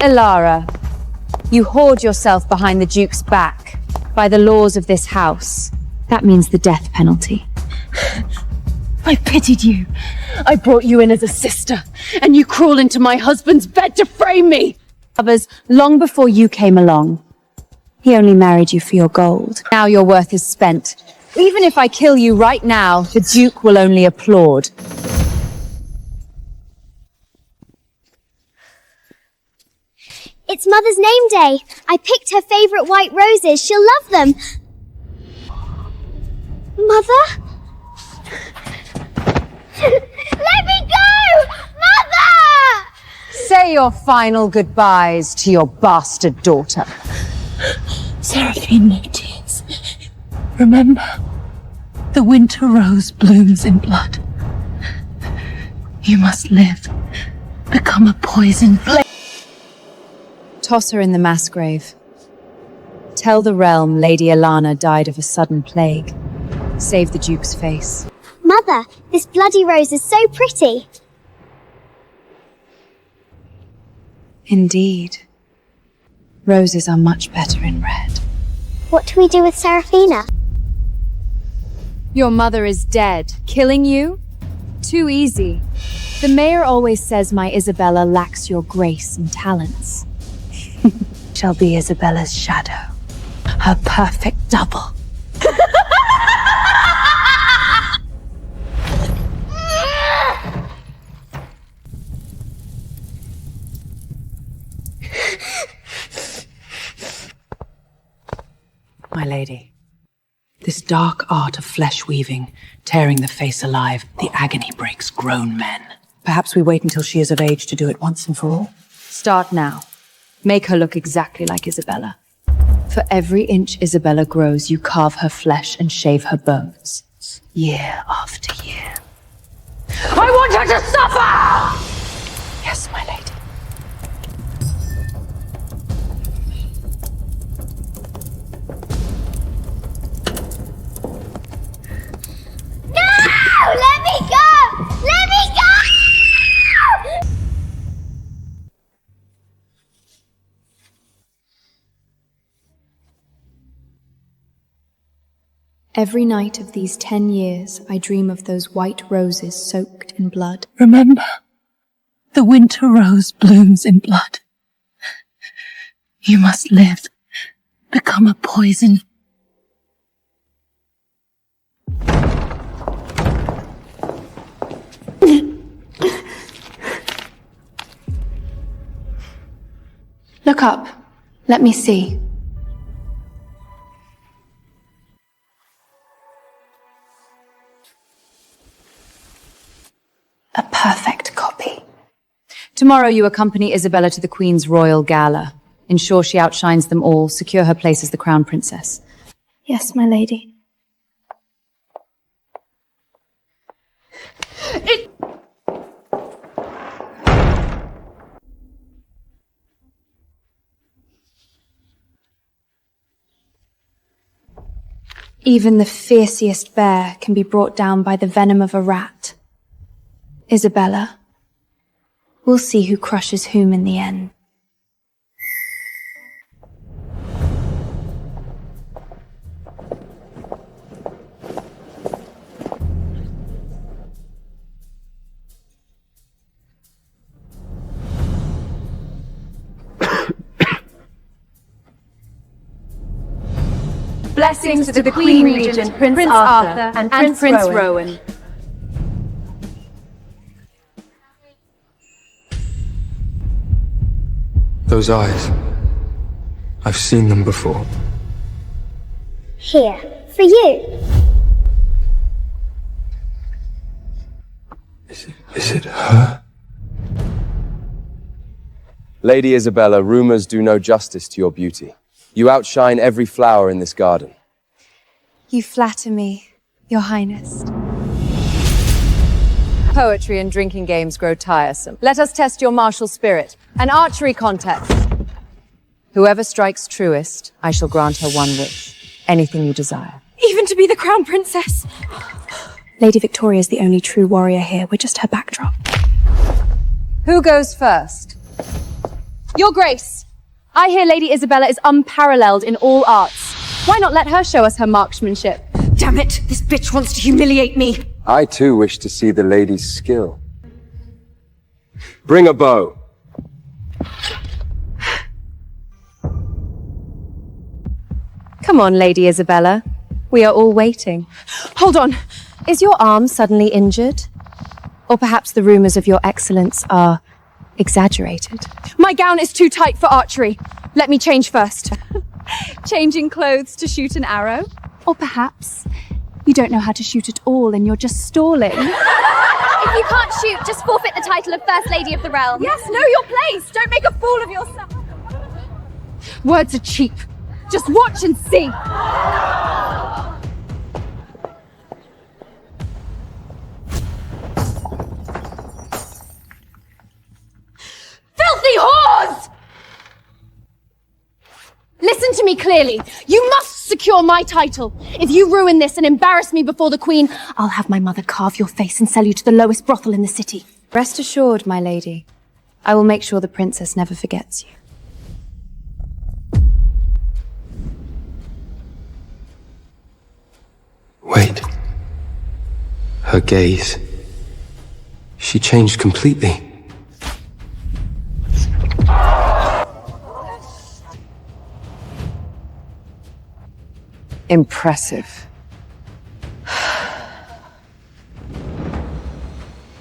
Ilara, you hoard yourself behind the Duke's back. By the laws of this house, that means the death penalty. I pitied you. I brought you in as a sister, and you crawl into my husband's bed to frame me! Others, long before you came along. He only married you for your gold. Now your worth is spent. Even if I kill you right now, the Duke will only applaud. It's Mother's name day. I picked her favorite white roses. She'll love them. Mother? Let me go! Mother! Say your final goodbyes to your bastard daughter. Seraphine, no tears. Remember, the winter rose blooms in blood. You must live, become a poison flame. Toss her in the mass grave. Tell the realm Lady Alana died of a sudden plague. Save the Duke's face. Mother, this bloody rose is so pretty. Indeed. Roses are much better in red. What do we do with Seraphina? Your mother is dead. Killing you? Too easy. The mayor always says my Isabella lacks your grace and talents. Shall be Isabella's shadow. Her perfect double. My lady, this dark art of flesh weaving, tearing the face alive, the agony breaks grown men. Perhaps we wait until she is of age to do it once and for all. Start now. Make her look exactly like Isabella. For every inch Isabella grows, you carve her flesh and shave her bones. Year after year. I want her to suffer! Yes, my lady. No! Let me go! Let me go! Every night of these 10 years, I dream of those white roses soaked in blood. Remember, the winter rose blooms in blood. You must live, become a poison. Look up. Let me see. A perfect copy. Tomorrow you accompany Isabella to the Queen's royal gala. Ensure she outshines them all. Secure her place as the crown princess. Yes, my lady. Even the fiercest bear can be brought down by the venom of a rat. Isabella, we'll see who crushes whom in the end. Blessings to the Queen Regent, Prince Arthur, and Prince Rowan. Those eyes. I've seen them before. Here, for you. Is it her? Lady Isabella, rumors do no justice to your beauty. You outshine every flower in this garden. You flatter me, Your Highness. Poetry and drinking games grow tiresome. Let us test your martial spirit. An archery contest. Whoever strikes truest, I shall grant her one wish. Anything you desire. Even to be the crown princess! Lady Victoria is the only true warrior here. We're just her backdrop. Who goes first? Your Grace, I hear Lady Isabella is unparalleled in all arts. Why not let her show us her marksmanship? Damn it! This bitch wants to humiliate me! I too wish to see the lady's skill. Bring a bow. Come on, Lady Isabella. We are all waiting. Hold on. Is your arm suddenly injured? Or perhaps the rumors of your excellence are exaggerated? My gown is too tight for archery. Let me change first. Changing clothes to shoot an arrow? Or perhaps you don't know how to shoot at all and you're just stalling? If you can't shoot, just forfeit the title of First Lady of the Realm. Yes, know your place. Don't make a fool of yourself. Words are cheap. Just watch and see. Filthy whores! Listen to me clearly. You must secure my title. If you ruin this and embarrass me before the Queen, I'll have my mother carve your face and sell you to the lowest brothel in the city. Rest assured, my lady. I will make sure the princess never forgets you. Wait. Her gaze. She changed completely. Impressive.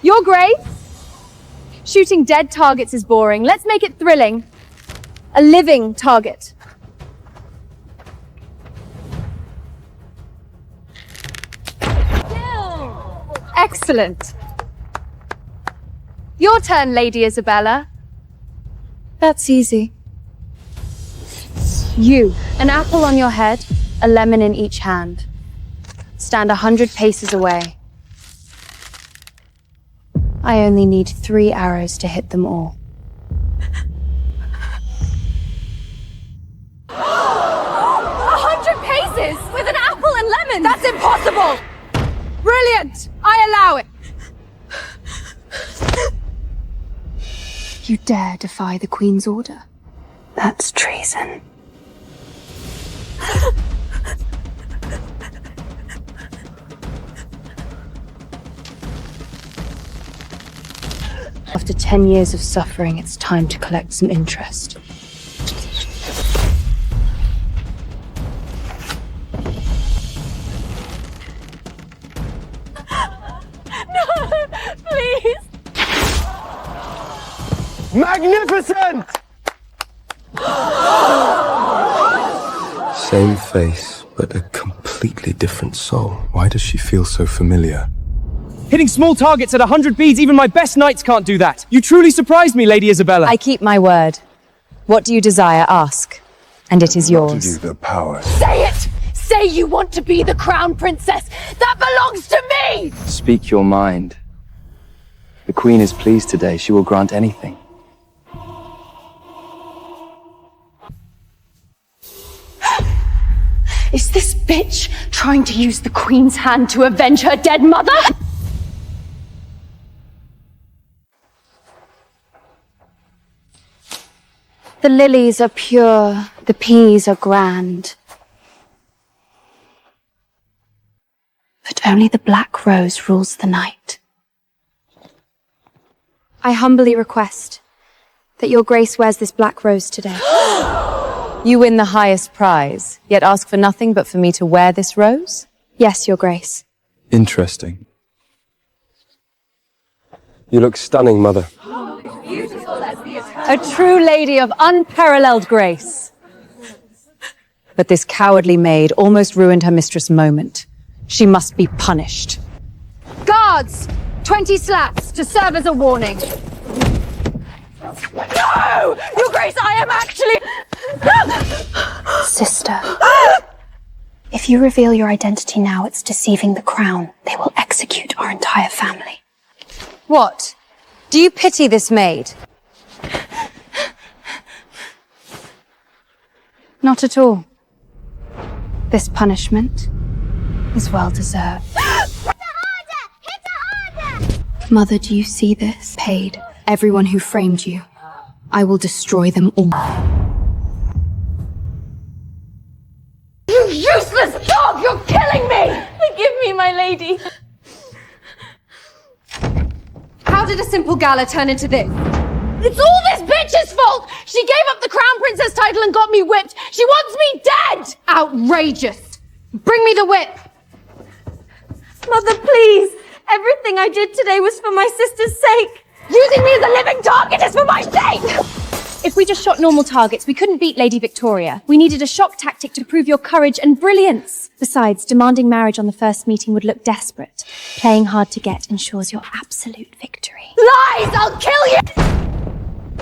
Your Grace! Shooting dead targets is boring. Let's make it thrilling. A living target. Excellent. Your turn, Lady Isabella. That's easy. You, an apple on your head, a lemon in each hand. Stand 100 paces away. I only need 3 arrows to hit them all. 100 paces with an apple and lemon? That's impossible! Brilliant! I allow it! You dare defy the Queen's order? That's treason. After 10 years of suffering, it's time to collect some interest. No, please! Magnificent! Same face, but a completely different soul. Why does she feel so familiar? Hitting small targets at 100 beads, even my best knights can't do that. You truly surprised me, Lady Isabella. I keep my word. What do you desire? Ask, and it is yours. Give you the power. Say it! Say you want to be the crown princess! That belongs to me! Speak your mind. The Queen is pleased today. She will grant anything. Is this bitch trying to use the Queen's hand to avenge her dead mother? The lilies are pure, the peas are grand. But only the black rose rules the night. I humbly request that your Grace wears this black rose today. You win the highest prize, yet ask for nothing but for me to wear this rose? Yes, your Grace. Interesting. You look stunning, Mother. A true lady of unparalleled grace. But this cowardly maid almost ruined her mistress' moment. She must be punished. Guards! 20 slaps to serve as a warning. No! Your Grace, I am actually... Sister, if you reveal your identity now, it's deceiving the crown. They will execute our entire family. What? Do you pity this maid? Not at all. This punishment is well deserved. Mother, do you see this? Paid everyone who framed you. I will destroy them all. You useless dog! You're killing me! Forgive me, my lady. How did a simple gala turn into this? It's all this bitch's fault! She gave up the crown princess title and got me whipped! She wants me dead! Outrageous! Bring me the whip! Mother, please! Everything I did today was for my sister's sake! Using me as a living target is for my sake! If we just shot normal targets, we couldn't beat Lady Victoria. We needed a shock tactic to prove your courage and brilliance. Besides, demanding marriage on the first meeting would look desperate. Playing hard to get ensures your absolute victory. Lies! I'll kill you!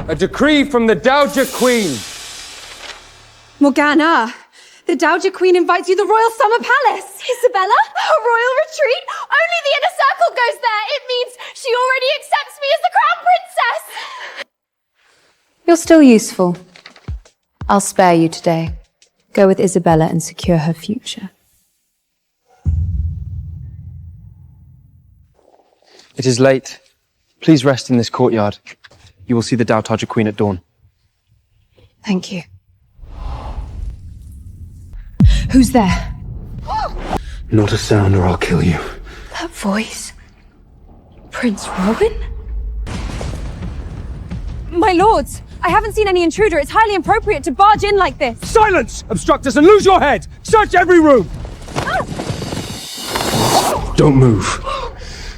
A decree from the Dowager Queen. Morgana, the Dowager Queen invites you to the Royal Summer Palace. Isabella? A royal retreat? Only the inner circle goes there. It means she already accepts me as the crown princess. You're still useful. I'll spare you today. Go with Isabella and secure her future. It is late. Please rest in this courtyard. You will see the Dowager Queen at dawn. Thank you. Who's there? Not a sound or I'll kill you. That voice. Prince Rowan? My lords, I haven't seen any intruder. It's highly inappropriate to barge in like this. Silence! Obstruct us and lose your head! Search every room! Don't move.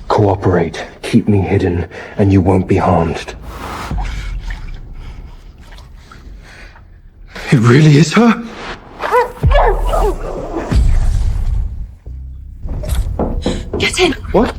Cooperate. Keep me hidden, and you won't be harmed. It really is her? Get in! What?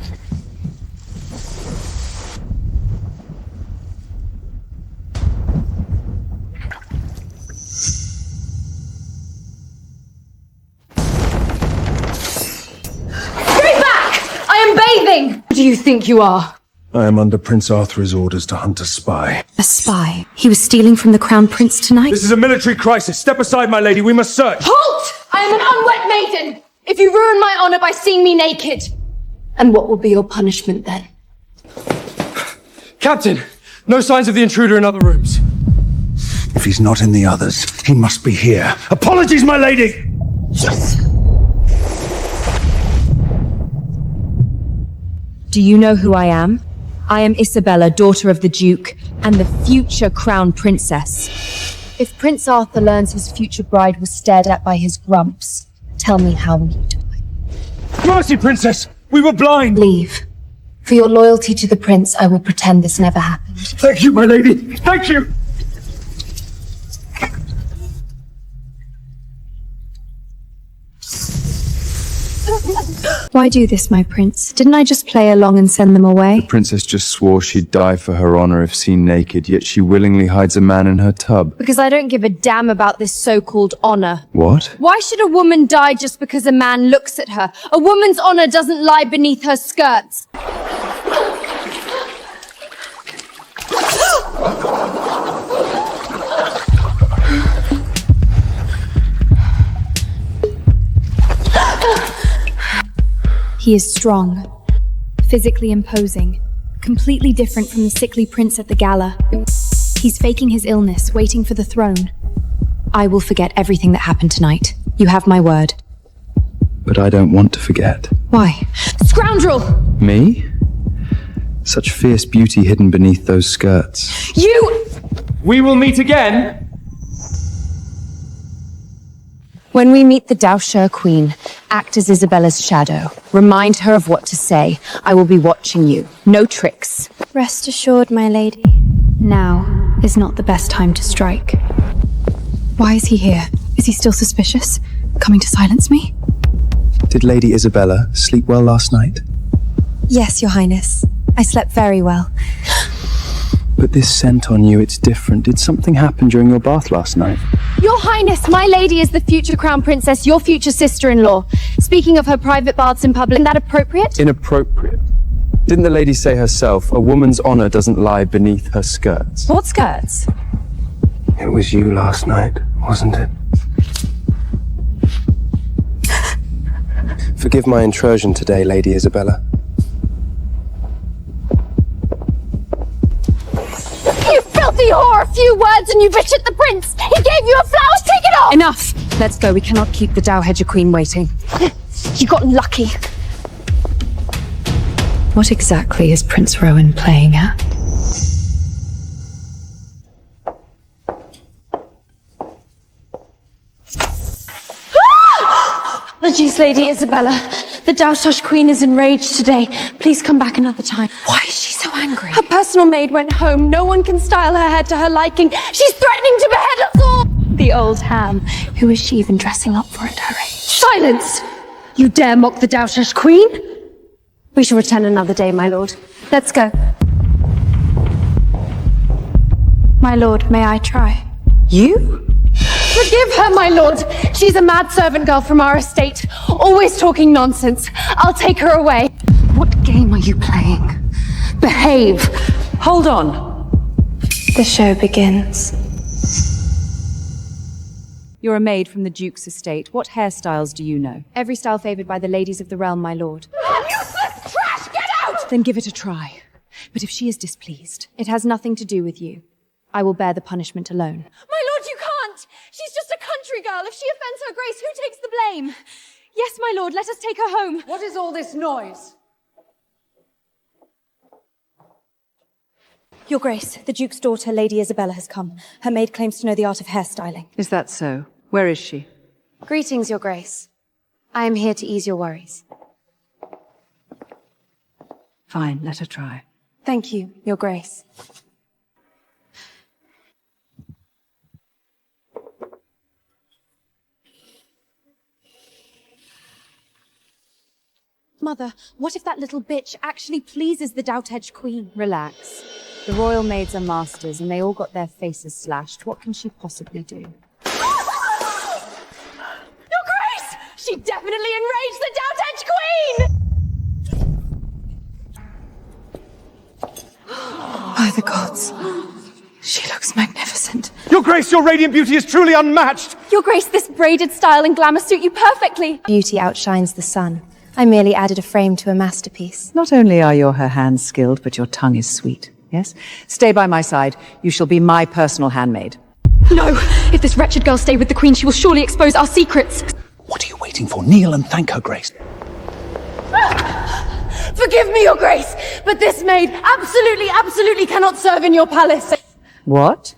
Who do you think you are? I am under Prince Arthur's orders to hunt a spy. A spy? He was stealing from the Crown Prince tonight? This is a military crisis. Step aside, my lady. We must search. Halt! I am an unwed maiden. If you ruin my honor by seeing me naked. And what will be your punishment then? Captain, no signs of the intruder in other rooms. If he's not in the others, he must be here. Apologies, my lady! Do you know who I am? I am Isabella, daughter of the Duke, and the future Crown Princess. If Prince Arthur learns his future bride was stared at by his grumps, tell me how will you die? Mercy, Princess! We were blind! Leave. For your loyalty to the prince, I will pretend this never happened. Thank you, my lady! Thank you! Why do this, my prince? Didn't I just play along and send them away? The princess just swore she'd die for her honor if seen naked, yet she willingly hides a man in her tub. Because I don't give a damn about this so-called honor. What? Why should a woman die just because a man looks at her? A woman's honor doesn't lie beneath her skirts. He is strong, physically imposing, completely different from the sickly prince at the gala. He's faking his illness, waiting for the throne. I will forget everything that happened tonight. You have my word. But I don't want to forget. Why? Scoundrel! Me? Such fierce beauty hidden beneath those skirts. You! We will meet again! When we meet the Dowager Queen, act as Isabella's shadow. Remind her of what to say. I will be watching you. No tricks. Rest assured, my lady. Now is not the best time to strike. Why is he here? Is he still suspicious? Coming to silence me? Did Lady Isabella sleep well last night? Yes, Your Highness. I slept very well. But this scent on you, it's different. Did something happen during your bath last night? Your Highness, my lady is the future Crown Princess, your future sister-in-law. Speaking of her private baths in public, isn't that appropriate? Inappropriate. Didn't the lady say herself, a woman's honor doesn't lie beneath her skirts? What skirts? It was you last night, wasn't it? Forgive my intrusion today, Lady Isabella. You filthy filthy whore a few words and you bitch at the prince! He gave you a flower, take it off! Enough! Let's go, we cannot keep the Dowhedger Queen waiting. You got lucky. What exactly is Prince Rowan playing at? Apologies, Lady Isabella. The Dowhedger Queen is enraged today. Please come back another time. Why is she so angry? Her personal maid went home. No one can style her hair to her liking. She's threatening to behead us all! The old ham. Who is she even dressing up for at her age? Silence! You dare mock the Dowhedger Queen? We shall return another day, my lord. Let's go. My lord, may I try? You? Forgive her, my lord. She's a mad servant girl from our estate. Always talking nonsense. I'll take her away. What game are you playing? Behave! Hold on. The show begins. You're a maid from the Duke's estate. What hairstyles do you know? Every style favored by the ladies of the realm, my lord. Useless trash! Get out! Then give it a try. But if she is displeased, it has nothing to do with you. I will bear the punishment alone. My lord, you can't! She's just a country girl. If she offends her grace, who takes the blame? Yes, my lord, let us take her home. What is all this noise? Your Grace, the Duke's daughter, Lady Isabella, has come. Her maid claims to know the art of hairstyling. Is that so? Where is she? Greetings, Your Grace. I am here to ease your worries. Fine, let her try. Thank you, Your Grace. Mother, what if that little bitch actually pleases the Dowhedge Queen? Relax. The royal maids are masters, and they all got their faces slashed. What can she possibly do? Your Grace! She definitely enraged the Dowhedge Queen! By the gods. She looks magnificent. Your Grace, your radiant beauty is truly unmatched! Your Grace, this braided style and glamour suit you perfectly. Beauty outshines the sun. I merely added a frame to a masterpiece. Not only are her hands skilled, but your tongue is sweet. Yes? Stay by my side. You shall be my personal handmaid. No! If this wretched girl stay with the Queen, she will surely expose our secrets. What are you waiting for? Kneel and thank her, Grace. Forgive me, Your Grace, but this maid absolutely cannot serve in your palace. What?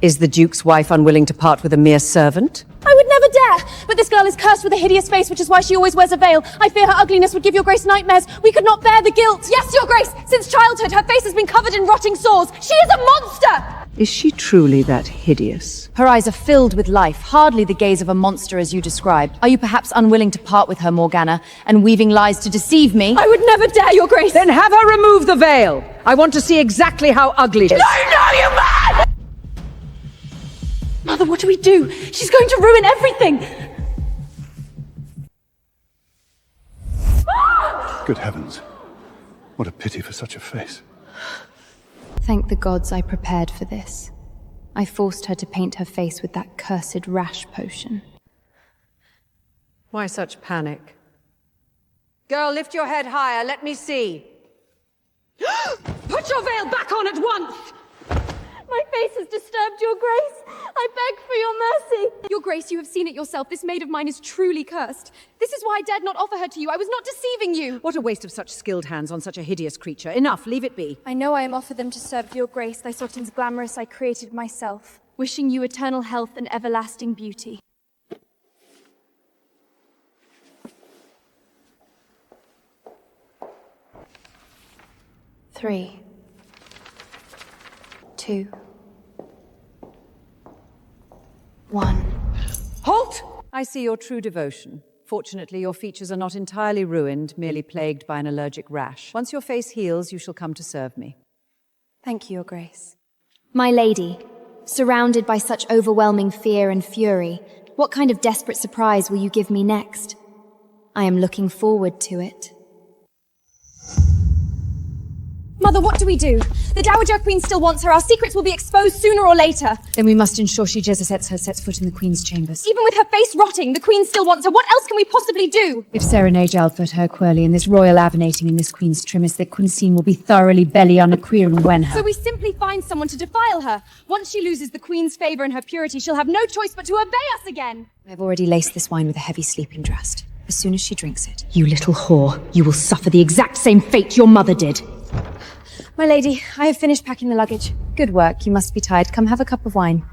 Is the Duke's wife unwilling to part with a mere servant? I would never dare! But this girl is cursed with a hideous face, which is why she always wears a veil. I fear her ugliness would give Your Grace nightmares. We could not bear the guilt. Yes, Your Grace! Since childhood, her face has been covered in rotting sores. She is a monster! Is she truly that hideous? Her eyes are filled with life, hardly the gaze of a monster as you described. Are you perhaps unwilling to part with her, Morgana, and weaving lies to deceive me? I would never dare, Your Grace! Then have her remove the veil! I want to see exactly how ugly she is. No, you man! Mother, what do we do? She's going to ruin everything! Good heavens. What a pity for such a face. Thank the gods I prepared for this. I forced her to paint her face with that cursed rash potion. Why such panic? Girl, lift your head higher. Let me see. Put your veil back on at once! My face has disturbed Your Grace. I beg for your mercy. Your Grace, you have seen it yourself. This maid of mine is truly cursed. This is why I dared not offer her to you. I was not deceiving you. What a waste of such skilled hands on such a hideous creature. Enough, leave it be. I know I am offered them to serve Your Grace, thy Sotin's glamorous I created myself, wishing you eternal health and everlasting beauty. Three. 2. 1. Halt! I see your true devotion. Fortunately, your features are not entirely ruined, merely plagued by an allergic rash. Once your face heals, you shall come to serve me. Thank you, Your Grace. My lady, surrounded by such overwhelming fear and fury, what kind of desperate surprise will you give me next? I am looking forward to it. Mother, what do we do? The Dowager Queen still wants her. Our secrets will be exposed sooner or later. Then we must ensure she just sets foot in the Queen's chambers. Even with her face rotting, the Queen still wants her. What else can we possibly do? If Serenage Alfred her quirly and this royal avinating in this Queen's trimness, the Queen will be thoroughly belly on a queer and wen her. So we simply find someone to defile her. Once she loses the Queen's favour and her purity, she'll have no choice but to obey us again. I've already laced this wine with a heavy sleeping draught. As soon as she drinks it, you little whore, you will suffer the exact same fate your mother did. My lady, I have finished packing the luggage. Good work, you must be tired. Come have a cup of wine.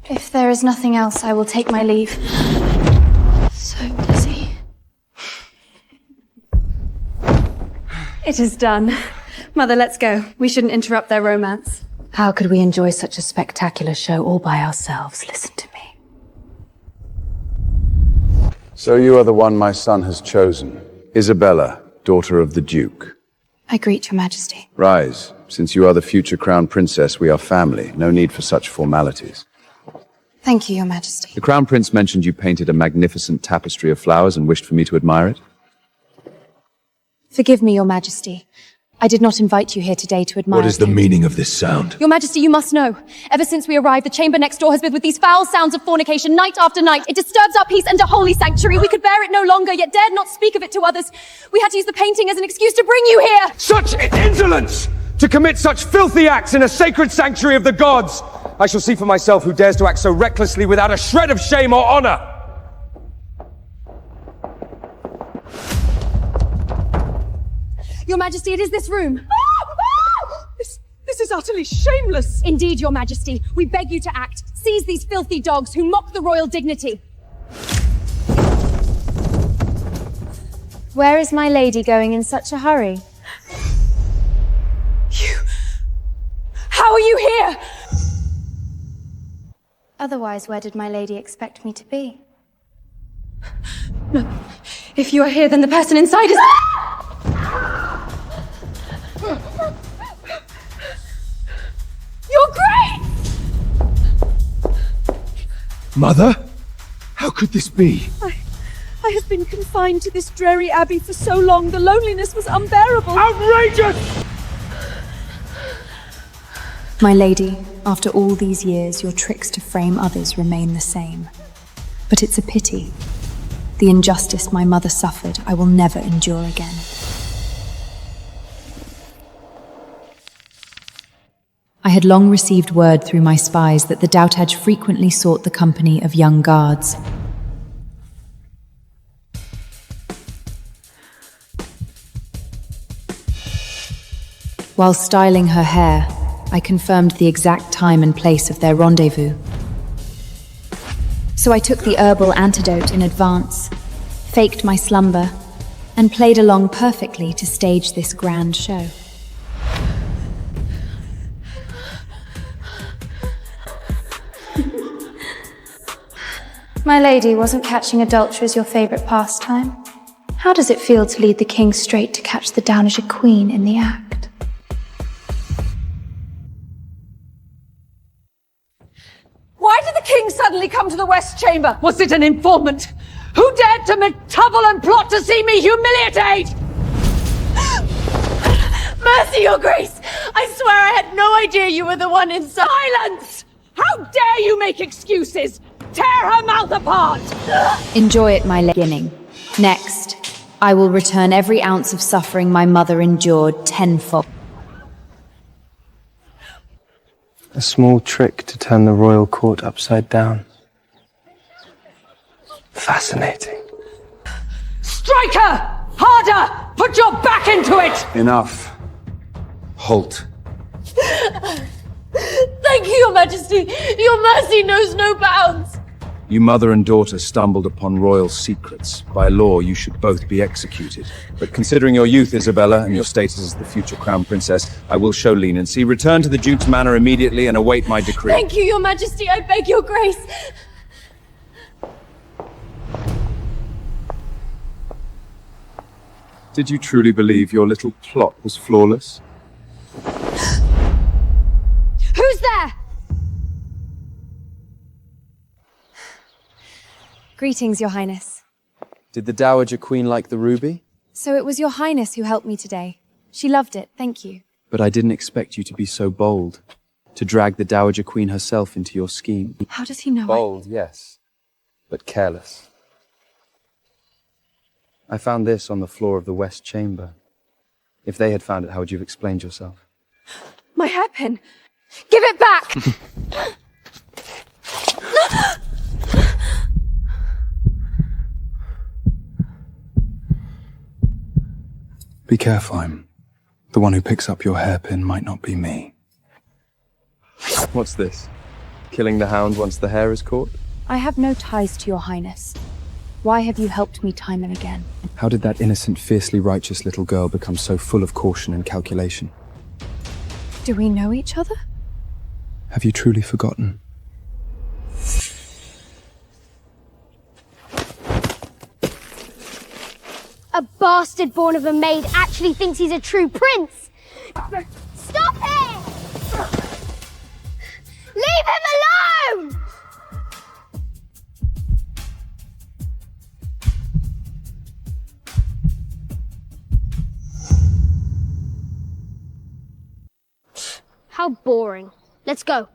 If there is nothing else, I will take my leave. So dizzy. It is done. Mother, let's go. We shouldn't interrupt their romance. How could we enjoy such a spectacular show all by ourselves? Listen to me. So you are the one my son has chosen. Isabella, daughter of the Duke. I greet your majesty. Rise. Since you are the future crown princess, we are family. No need for such formalities. Thank you, your majesty. The crown prince mentioned you painted a magnificent tapestry of flowers and wished for me to admire it. Forgive me, your majesty. I did not invite you here today to admire. What is the meaning of this sound? Your Majesty, you must know. Ever since we arrived, the chamber next door has been with these foul sounds of fornication night after night. It disturbs our peace and our holy sanctuary. We could bear it no longer, yet dared not speak of it to others. We had to use the painting as an excuse to bring you here. Such insolence! To commit such filthy acts in a sacred sanctuary of the gods! I shall see for myself who dares to act so recklessly without a shred of shame or honor! Your Majesty, it is this room. This is utterly shameless. Indeed, Your Majesty. We beg you to act. Seize these filthy dogs who mock the royal dignity. Where is my lady going in such a hurry? How are you here? Otherwise, where did my lady expect me to be? No. If you are here, then the person inside is... Your Grace! Mother? How could this be? I have been confined to this dreary abbey for so long, the loneliness was unbearable. Outrageous! My lady, after all these years, your tricks to frame others remain the same. But it's a pity. The injustice my mother suffered, I will never endure again. I had long received word through my spies that the Dowager frequently sought the company of young guards. While styling her hair, I confirmed the exact time and place of their rendezvous. So I took the herbal antidote in advance, faked my slumber, and played along perfectly to stage this grand show. My lady, wasn't catching adulterers your favorite pastime? How does it feel to lead the king straight to catch the Dowager Queen in the act? Why did the king suddenly come to the West Chamber? Was it an informant? Who dared to McTubble and plot to see me humiliated? Mercy, Your Grace! I swear I had no idea you were the one in silence! How dare you make excuses? Tear her mouth apart! Enjoy it, my beginning. Next, I will return every ounce of suffering my mother endured tenfold. A small trick to turn the royal court upside down. Fascinating. Strike her! Harder! Put your back into it! Enough. Halt. Thank you, Your Majesty! Your mercy knows no bounds! You mother and daughter stumbled upon royal secrets. By law, you should both be executed. But considering your youth, Isabella, and your status as the future crown princess, I will show leniency. Return to the Duke's manor immediately and await my decree. Thank you, Your Majesty. I beg your grace. Did you truly believe your little plot was flawless? Who's there? Greetings, Your Highness. Did the Dowager Queen like the ruby? So it was Your Highness who helped me today. She loved it, thank you. But I didn't expect you to be so bold. To drag the Dowager Queen herself into your scheme. How does he know? Bold, yes. But careless. I found this on the floor of the West Chamber. If they had found it, how would you have explained yourself? My hairpin! Give it back! Be careful, the one who picks up your hairpin might not be me. What's this? Killing the hound once the hare is caught? I have no ties to Your Highness. Why have you helped me time and again? How did that innocent, fiercely righteous little girl become so full of caution and calculation? Do we know each other? Have you truly forgotten? A bastard born of a maid actually thinks he's a true prince! Stop it! Leave him alone! How boring. Let's go.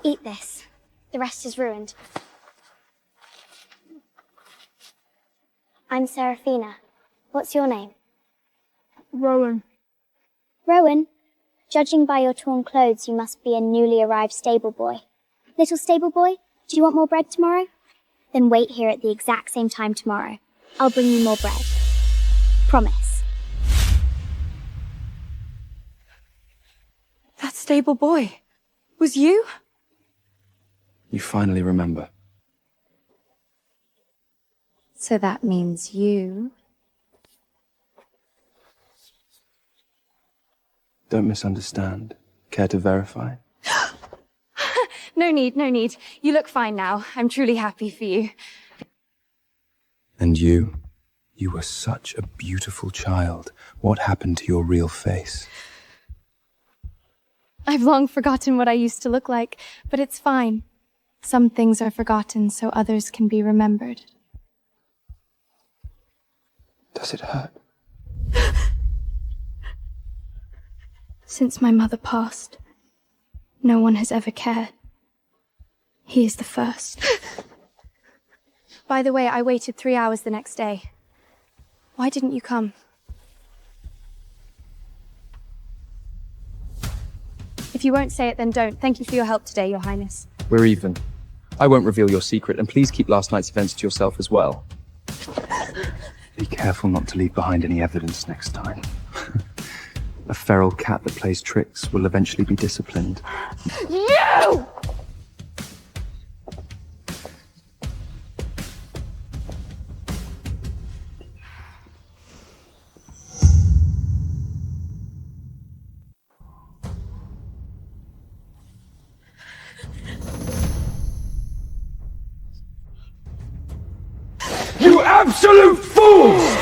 Eat this. The rest is ruined. I'm Seraphina. What's your name? Rowan. Rowan? Judging by your torn clothes, you must be a newly arrived stable boy. Little stable boy, do you want more bread tomorrow? Then wait here at the exact same time tomorrow. I'll bring you more bread. Promise. That stable boy. Was you? You finally remember. So that means you. Don't misunderstand. Care to verify? No need, no need. You look fine now. I'm truly happy for you. And you were such a beautiful child. What happened to your real face? I've long forgotten what I used to look like, but it's fine. Some things are forgotten so others can be remembered. Does it hurt? Since my mother passed, no one has ever cared. He is the first. By the way, I waited 3 hours the next day. Why didn't you come? If you won't say it, then don't. Thank you for your help today, Your Highness. We're even. I won't reveal your secret, and please keep last night's events to yourself as well. Be careful not to leave behind any evidence next time. A feral cat that plays tricks will eventually be disciplined. You! You absolute fools!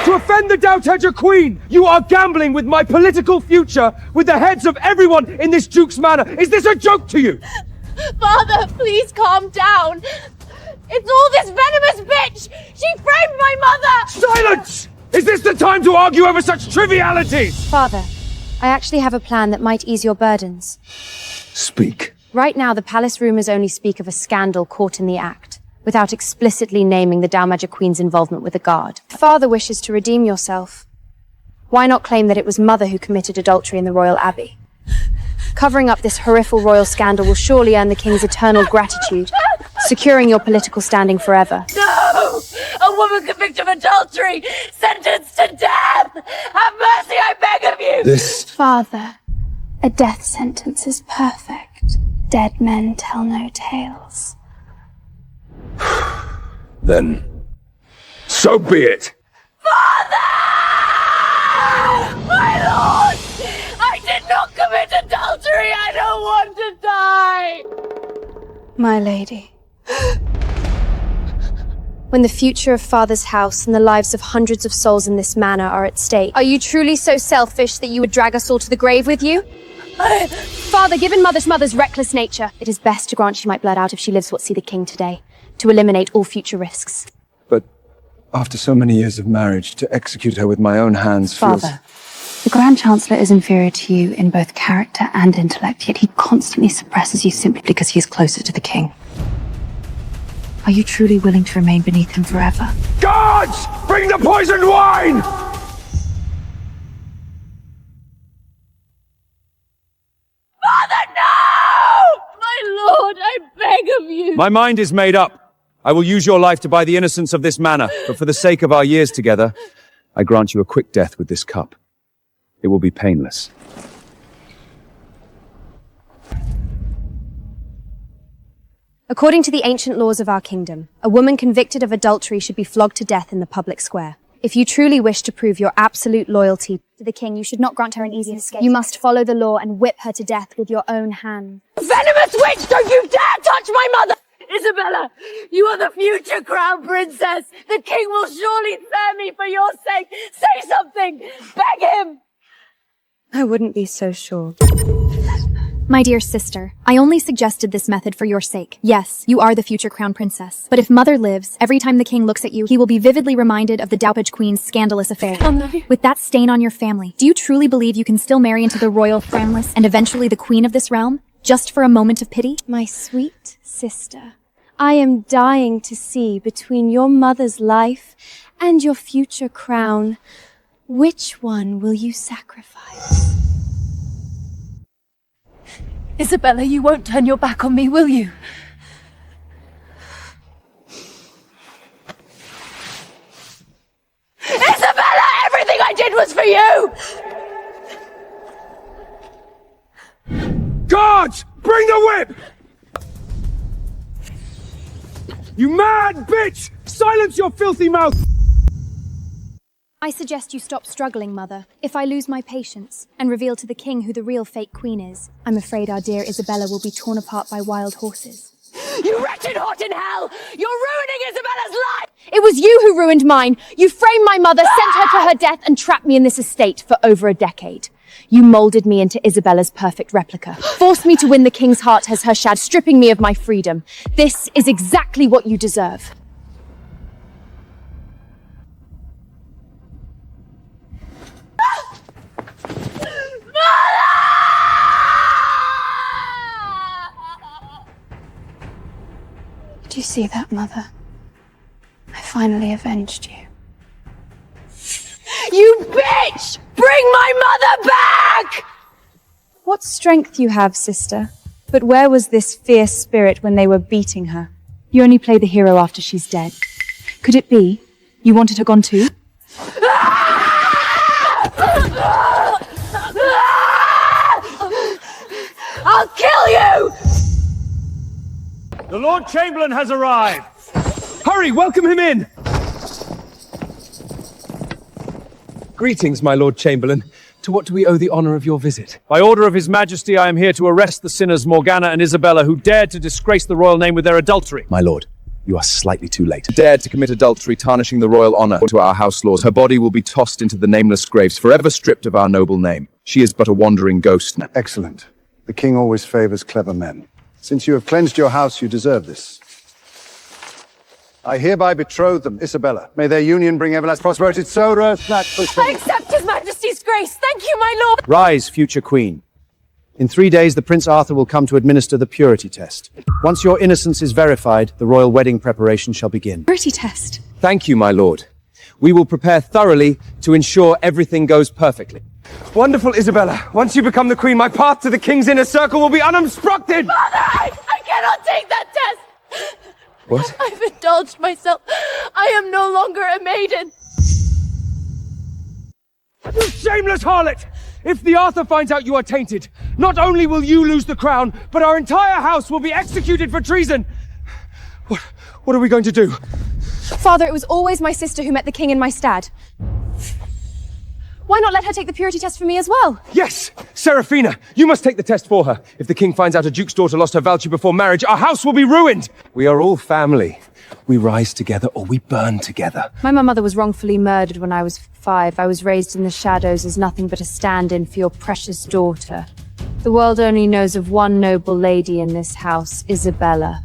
To offend the Dowager Queen, you are gambling with my political future, with the heads of everyone in this Duke's manor. Is this a joke to you? Father, please calm down. It's all this venomous bitch! She framed my mother! Silence! Is this the time to argue over such trivialities? Father, I actually have a plan that might ease your burdens. Speak. Right now, the palace rumors only speak of a scandal caught in the act, without explicitly naming the Dowager Queen's involvement with the guard. Father wishes to redeem yourself. Why not claim that it was Mother who committed adultery in the royal abbey? Covering up this horrific royal scandal will surely earn the king's eternal gratitude, securing your political standing forever. No! A woman convicted of adultery! Sentenced to death! Have mercy, I beg of you! Father, a death sentence is perfect. Dead men tell no tales. Then, so be it! Father! My lord! I did not commit adultery! I don't want to die! My lady. when the future of Father's house and the lives of hundreds of souls in this manor are at stake? Are you truly so selfish that you would drag us all to the grave with you? Father, given Mother's reckless nature, it is best to grant she might blurt out if she lives what see the king today, to eliminate all future risks. But after so many years of marriage, to execute her with my own hands feels... Father, the Grand Chancellor is inferior to you in both character and intellect, yet he constantly suppresses you simply because he is closer to the king. Are you truly willing to remain beneath him forever? Guards! Bring the poisoned wine! Father, no! My lord, I beg of you! My mind is made up. I will use your life to buy the innocence of this manor, but for the sake of our years together, I grant you a quick death with this cup. It will be painless. According to the ancient laws of our kingdom, a woman convicted of adultery should be flogged to death in the public square. If you truly wish to prove your absolute loyalty To the king, you should not grant her an easy escape. You must follow the law and whip her to death with your own hand. Venomous witch, don't you dare touch my mother! Isabella, you are the future crown princess. The king will surely spare me for your sake. Say something! Beg him! I wouldn't be so sure. My dear sister, I only suggested this method for your sake. Yes, you are the future crown princess. But if Mother lives, every time the king looks at you, he will be vividly reminded of the Dowager Queen's scandalous affair. Oh no. With that stain on your family, do you truly believe you can still marry into the royal crownless and eventually the queen of this realm? Just for a moment of pity? My sweet sister, I am dying to see between your mother's life and your future crown, which one will you sacrifice? Isabella, you won't turn your back on me, will you? Isabella, everything I did was for you! Guards! Bring the whip! You mad bitch! Silence your filthy mouth! I suggest you stop struggling, Mother. If I lose my patience and reveal to the king who the real fake queen is, I'm afraid our dear Isabella will be torn apart by wild horses. You wretched whore in hell! You're ruining Isabella's life! It was you who ruined mine! You framed my mother, sent her to her death, and trapped me in this estate for over a decade. You molded me into Isabella's perfect replica, forced me to win the king's heart as her shad, stripping me of my freedom. This is exactly what you deserve. Did you see that, Mother? I finally avenged you. You bitch! Bring my mother back! What strength you have, sister. But where was this fierce spirit when they were beating her? You only play the hero after she's dead. Could it be you wanted her gone too? I'll kill you! The Lord Chamberlain has arrived! Hurry, welcome him in! Greetings, my Lord Chamberlain. To what do we owe the honor of your visit? By order of His Majesty, I am here to arrest the sinners Morgana and Isabella who dared to disgrace the royal name with their adultery. My lord, you are slightly too late. Dared to commit adultery, tarnishing the royal honor to our house laws. Her body will be tossed into the nameless graves, forever stripped of our noble name. She is but a wandering ghost now. Excellent. The king always favors clever men. Since you have cleansed your house, you deserve this. I hereby betroth them, Isabella. May their union bring everlasting prosperity. I accept His Majesty's grace. Thank you, my lord. Rise, future queen. In 3 days, the Prince Arthur will come to administer the purity test. Once your innocence is verified, the royal wedding preparation shall begin. Purity test. Thank you, my lord. We will prepare thoroughly to ensure everything goes perfectly. Wonderful, Isabella. Once you become the queen, my path to the king's inner circle will be unobstructed! Mother, I cannot take that test! What? I've indulged myself. I am no longer a maiden. You shameless harlot! If the Arthur finds out you are tainted, not only will you lose the crown, but our entire house will be executed for treason! What are we going to do? Father, it was always my sister who met the king in my stead. Why not let her take the purity test for me as well? Yes! Serafina, you must take the test for her. If the king finds out a duke's daughter lost her virtue before marriage, our house will be ruined! We are all family. We rise together or we burn together. My mother was wrongfully murdered when I was 5. I was raised in the shadows as nothing but a stand-in for your precious daughter. The world only knows of one noble lady in this house, Isabella.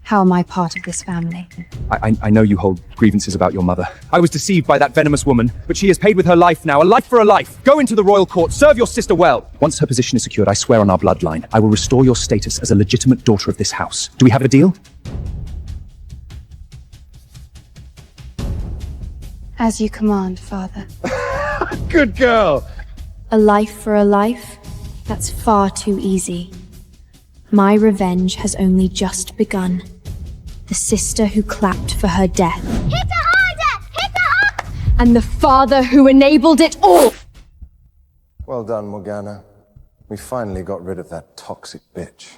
How am I part of this family? I know you hold grievances about your mother. I was deceived by that venomous woman, but she has paid with her life now, a life for a life. Go into the royal court, serve your sister well. Once her position is secured, I swear on our bloodline, I will restore your status as a legitimate daughter of this house. Do we have a deal? As you command, father. Good girl! A life for a life? That's far too easy. My revenge has only just begun. The sister who clapped for her death. Hit her harder! Hit her harder! And the father who enabled it all! Well done, Morgana. We finally got rid of that toxic bitch.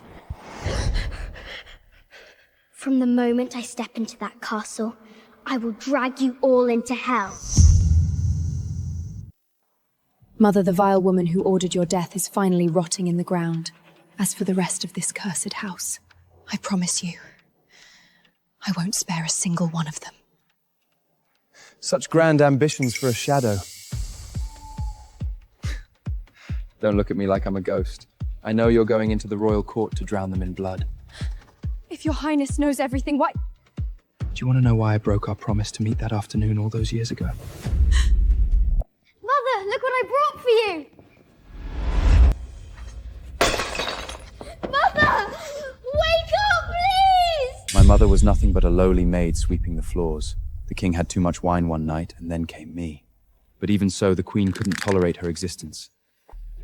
From the moment I step into that castle, I will drag you all into hell. Mother, the vile woman who ordered your death is finally rotting in the ground. As for the rest of this cursed house, I promise you, I won't spare a single one of them. Such grand ambitions for a shadow. Don't look at me like I'm a ghost. I know you're going into the royal court to drown them in blood. If your highness knows everything, why— Do you want to know why I broke our promise to meet that afternoon all those years ago? Mother, look what I brought for you! Mother! Wake up, please! My mother was nothing but a lowly maid sweeping the floors. The king had too much wine one night, and then came me. But even so, the queen couldn't tolerate her existence.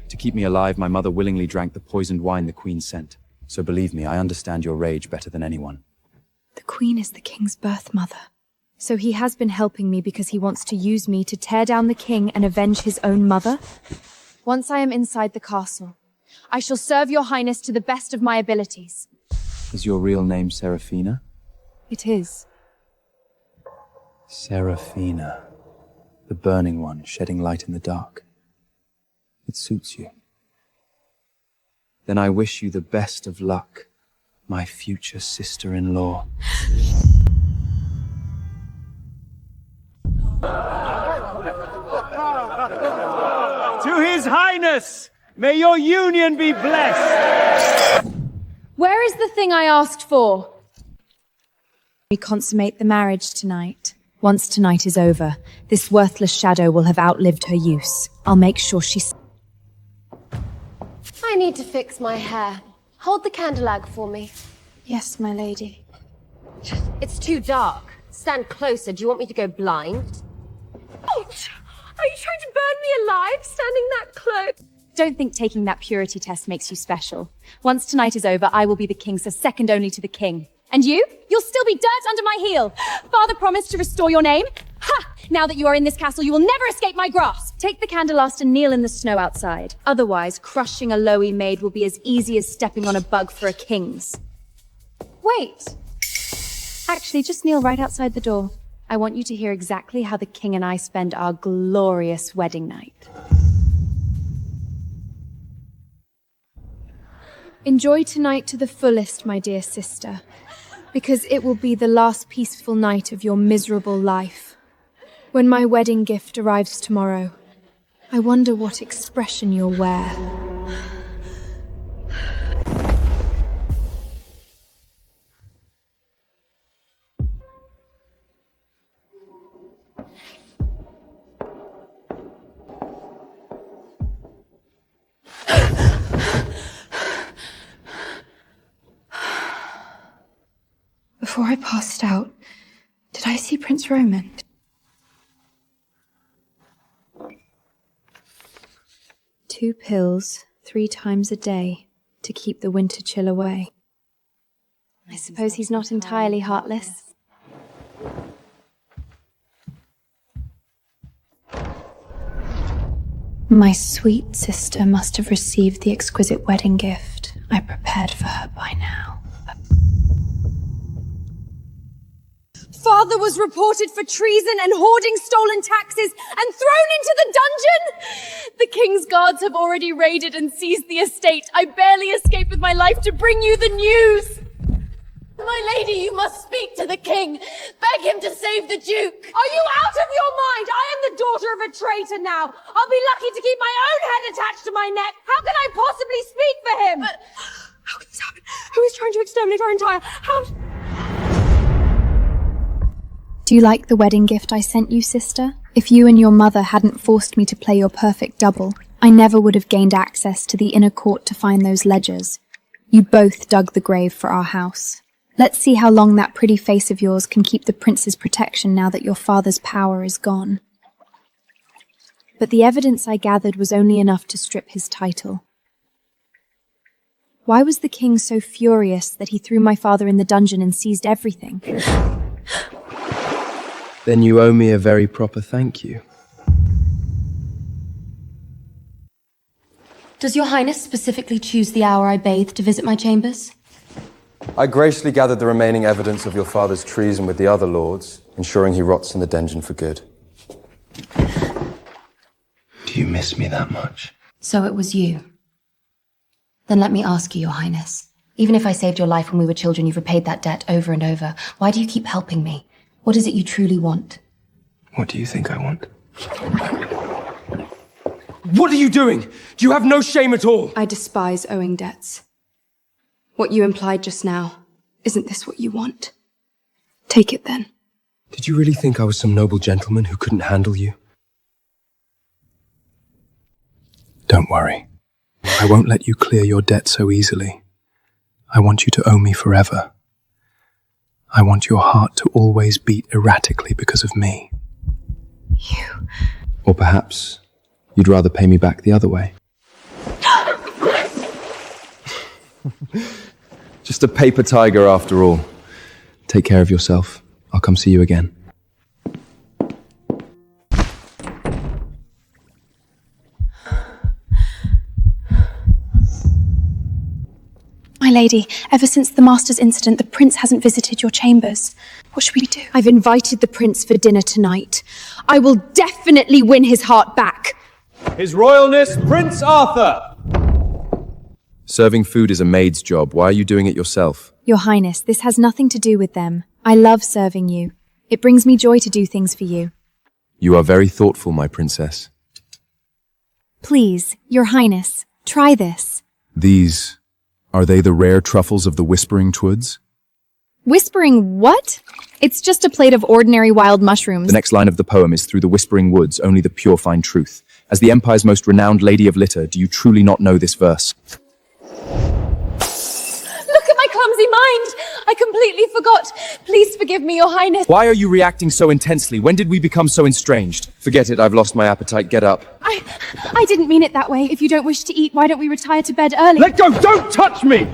To keep me alive, my mother willingly drank the poisoned wine the queen sent. So believe me, I understand your rage better than anyone. The queen is the king's birth mother. So he has been helping me because he wants to use me to tear down the king and avenge his own mother? Once I am inside the castle, I shall serve your highness to the best of my abilities. Is your real name Serafina? It is. Serafina. The burning one, shedding light in the dark. It suits you. Then I wish you the best of luck, my future sister-in-law. To His Highness! May your union be blessed! Where is the thing I asked for? We consummate the marriage tonight. Once tonight is over, this worthless shadow will have outlived her use. I'll make sure she's— I need to fix my hair. Hold the candelabra for me. Yes, my lady. It's too dark. Stand closer. Do you want me to go blind? Oh, are you trying to burn me alive, standing that close? Don't think taking that purity test makes you special. Once tonight is over, I will be the king, so second only to the king. And you? You'll still be dirt under my heel. Father promised to restore your name. Ha! Now that you are in this castle, you will never escape my grasp. Take the candelast and kneel in the snow outside. Otherwise, crushing a lowy maid will be as easy as stepping on a bug for a king's. Wait. Actually, just kneel right outside the door. I want you to hear exactly how the king and I spend our glorious wedding night. Enjoy tonight to the fullest, my dear sister, because it will be the last peaceful night of your miserable life. When my wedding gift arrives tomorrow, I wonder what expression you'll wear. Before I passed out, did I see Prince Roman? Two pills, 3 times a day, to keep the winter chill away. I suppose he's not entirely heartless. My sweet sister must have received the exquisite wedding gift I prepared for her by now. Father was reported for treason and hoarding stolen taxes and thrown into the dungeon. The king's guards have already raided and seized the estate. I barely escaped with my life to bring you the news. My lady, you must speak to the king. Beg him to save the duke. Are you out of your mind? I am the daughter of a traitor now. I'll be lucky to keep my own head attached to my neck. How can I possibly speak for him? But how can this happen? Who is trying to exterminate our entire house? Do you like the wedding gift I sent you, sister? If you and your mother hadn't forced me to play your perfect double, I never would have gained access to the inner court to find those ledgers. You both dug the grave for our house. Let's see how long that pretty face of yours can keep the prince's protection now that your father's power is gone. But the evidence I gathered was only enough to strip his title. Why was the king so furious that he threw my father in the dungeon and seized everything? Then you owe me a very proper thank you. Does your highness specifically choose the hour I bathe to visit my chambers? I graciously gathered the remaining evidence of your father's treason with the other lords, ensuring he rots in the dungeon for good. Do you miss me that much? So it was you. Then let me ask you, your highness. Even if I saved your life when we were children, you've repaid that debt over and over. Why do you keep helping me? What is it you truly want? What do you think I want? What are you doing? Do you have no shame at all? I despise owing debts. What you implied just now, isn't this what you want? Take it then. Did you really think I was some noble gentleman who couldn't handle you? Don't worry. I won't let you clear your debt so easily. I want you to owe me forever. I want your heart to always beat erratically because of me. You... Or perhaps you'd rather pay me back the other way. Just a paper tiger after all. Take care of yourself. I'll come see you again. My lady, ever since the master's incident, the prince hasn't visited your chambers. What should we do? I've invited the prince for dinner tonight. I will definitely win his heart back. His Royalness, Prince Arthur! Serving food is a maid's job. Why are you doing it yourself? Your Highness, this has nothing to do with them. I love serving you. It brings me joy to do things for you. You are very thoughtful, my princess. Please, Your Highness, try this. These... are they the rare truffles of the Whispering Twoods? Whispering what? It's just a plate of ordinary wild mushrooms. The next line of the poem is, "Through the whispering woods, only the pure find truth." As the Empire's most renowned lady of litter, do you truly not know this verse? Look at my clumsy mind! I completely forgot. Please forgive me, Your Highness. Why are you reacting so intensely? When did we become so estranged? Forget it, I've lost my appetite. Get up. I didn't mean it that way. If you don't wish to eat, why don't we retire to bed early? Let go! Don't touch me!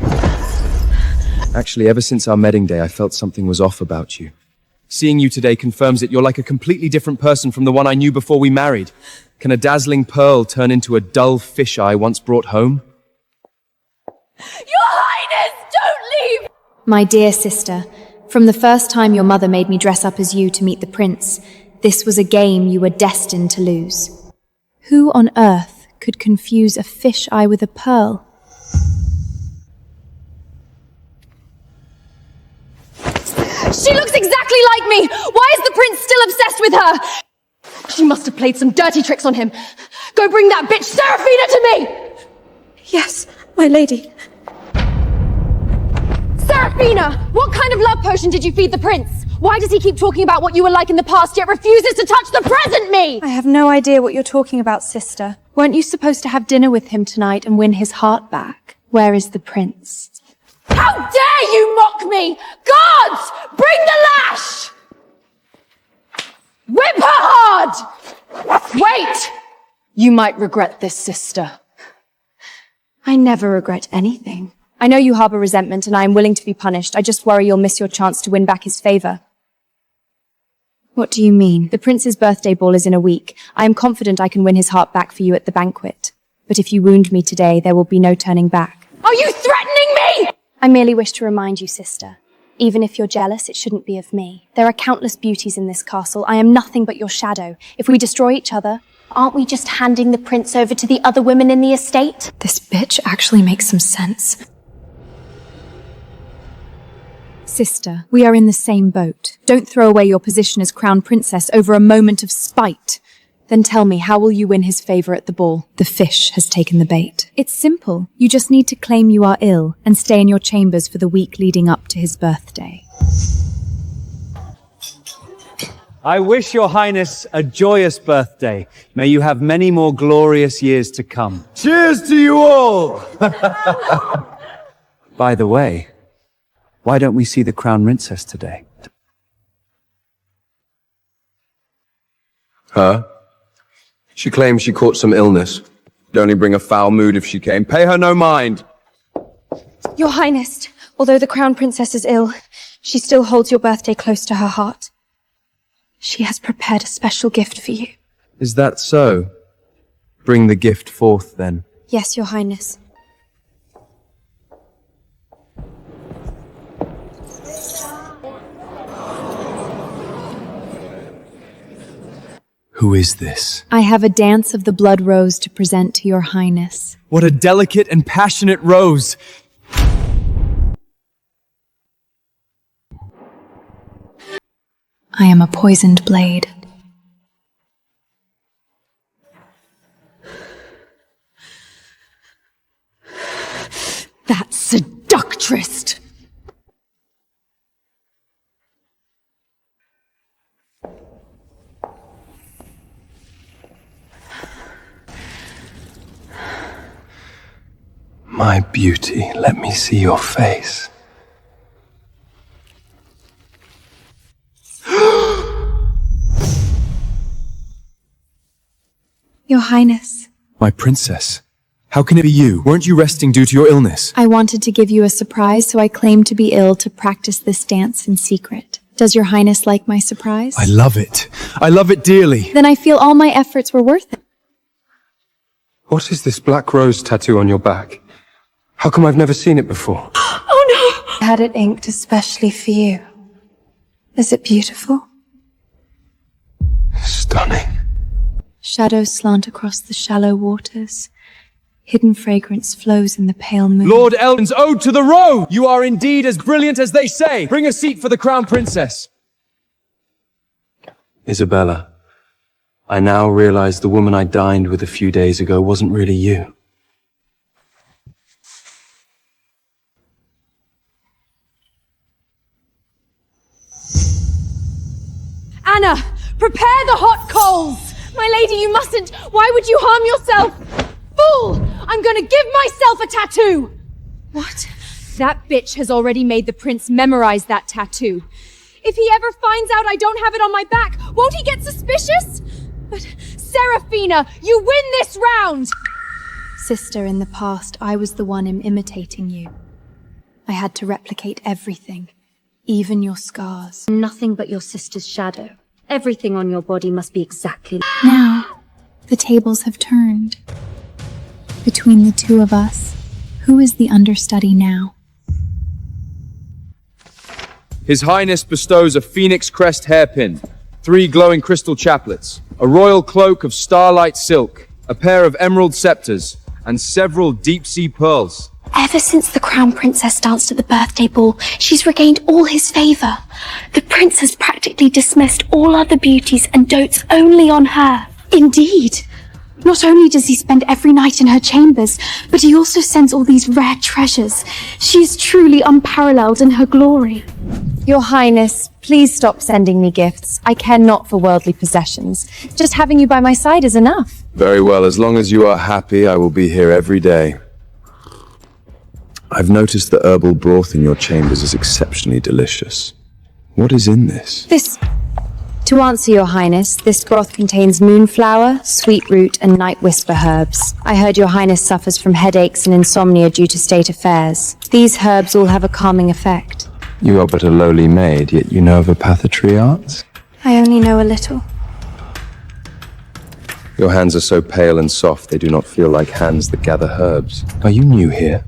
Actually, ever since our wedding day, I felt something was off about you. Seeing you today confirms it. You're like a completely different person from the one I knew before we married. Can a dazzling pearl turn into a dull fisheye once brought home? Your Highness, don't leave! My dear sister, from the first time your mother made me dress up as you to meet the prince, this was a game you were destined to lose. Who on earth could confuse a fish eye with a pearl? She looks exactly like me! Why is the prince still obsessed with her? She must have played some dirty tricks on him. Go bring that bitch Seraphina to me! Yes, my lady. Seraphina! What kind of love potion did you feed the prince? Why does he keep talking about what you were like in the past yet refuses to touch the present me? I have no idea what you're talking about, sister. Weren't you supposed to have dinner with him tonight and win his heart back? Where is the prince? How dare you mock me! Guards! Bring the lash! Whip her hard! Wait! You might regret this, sister. I never regret anything. I know you harbor resentment and I am willing to be punished. I just worry you'll miss your chance to win back his favor. What do you mean? The prince's birthday ball is in a week. I am confident I can win his heart back for you at the banquet. But if you wound me today, there will be no turning back. Are you threatening me? I merely wish to remind you, sister. Even if you're jealous, it shouldn't be of me. There are countless beauties in this castle. I am nothing but your shadow. If we destroy each other, Aren't we just handing the prince over to the other women in the estate? This bitch actually makes some sense. Sister, we are in the same boat. Don't throw away your position as crown princess over a moment of spite. Then tell me, how will you win his favor at the ball? The fish has taken the bait. It's simple. You just need to claim you are ill and stay in your chambers for the week leading up to his birthday. I wish your highness a joyous birthday. May you have many more glorious years to come. Cheers to you all! By the way, why don't we see the crown princess today? Her? She claims she caught some illness. Would only bring a foul mood if she came. Pay her no mind. Your Highness, although the crown princess is ill, she still holds your birthday close to her heart. She has prepared a special gift for you. Is that so? Bring the gift forth, then. Yes, Your Highness. Who is this? I have a dance of the blood rose to present to your highness. What a delicate and passionate rose! I am a poisoned blade. That seductress! My beauty, let me see your face. Your Highness, My princess. How can it be you? Weren't you resting due to your illness? I wanted to give you a surprise, so I claimed to be ill to practice this dance in secret. Does your Highness like my surprise? I love it. I love it dearly. Then I feel all my efforts were worth it. What is this black rose tattoo on your back? How come I've never seen it before? Oh no! I had it inked especially for you. Is it beautiful? Stunning. Shadows slant across the shallow waters. Hidden fragrance flows in the pale moon. Lord Elden's ode to the rose! You are indeed as brilliant as they say. Bring a seat for the crown princess. Isabella, I now realize the woman I dined with a few days ago wasn't really you. Anna, prepare the hot coals! My lady, you mustn't! Why would you harm yourself? Fool! I'm gonna give myself a tattoo! What? That bitch has already made the prince memorize that tattoo. If he ever finds out I don't have it on my back, won't he get suspicious? But, Seraphina, you win this round! Sister, in the past, I was the one imitating you. I had to replicate everything, even your scars. Nothing but your sister's shadow. Everything on your body must be exactly... Now, the tables have turned. Between the two of us, who is the understudy now? His Highness bestows a phoenix crest hairpin, 3 glowing crystal chaplets, a royal cloak of starlight silk, a pair of emerald scepters, and several deep-sea pearls. Ever since the crown princess danced at the birthday ball, she's regained all his favor. The prince has practically dismissed all other beauties and dotes only on her. Indeed. Not only does he spend every night in her chambers, but he also sends all these rare treasures. She is truly unparalleled in her glory. Your Highness, please stop sending me gifts. I care not for worldly possessions. Just having you by my side is enough. Very well, as long as you are happy, I will be here every day. I've noticed the herbal broth in your chambers is exceptionally delicious. What is in this? To answer your Highness, this broth contains moonflower, sweet root, and night whisper herbs. I heard your Highness suffers from headaches and insomnia due to state affairs. These herbs all have a calming effect. You are but a lowly maid, yet you know of apothecary arts? I only know a little. Your hands are so pale and soft, they do not feel like hands that gather herbs. Are you new here?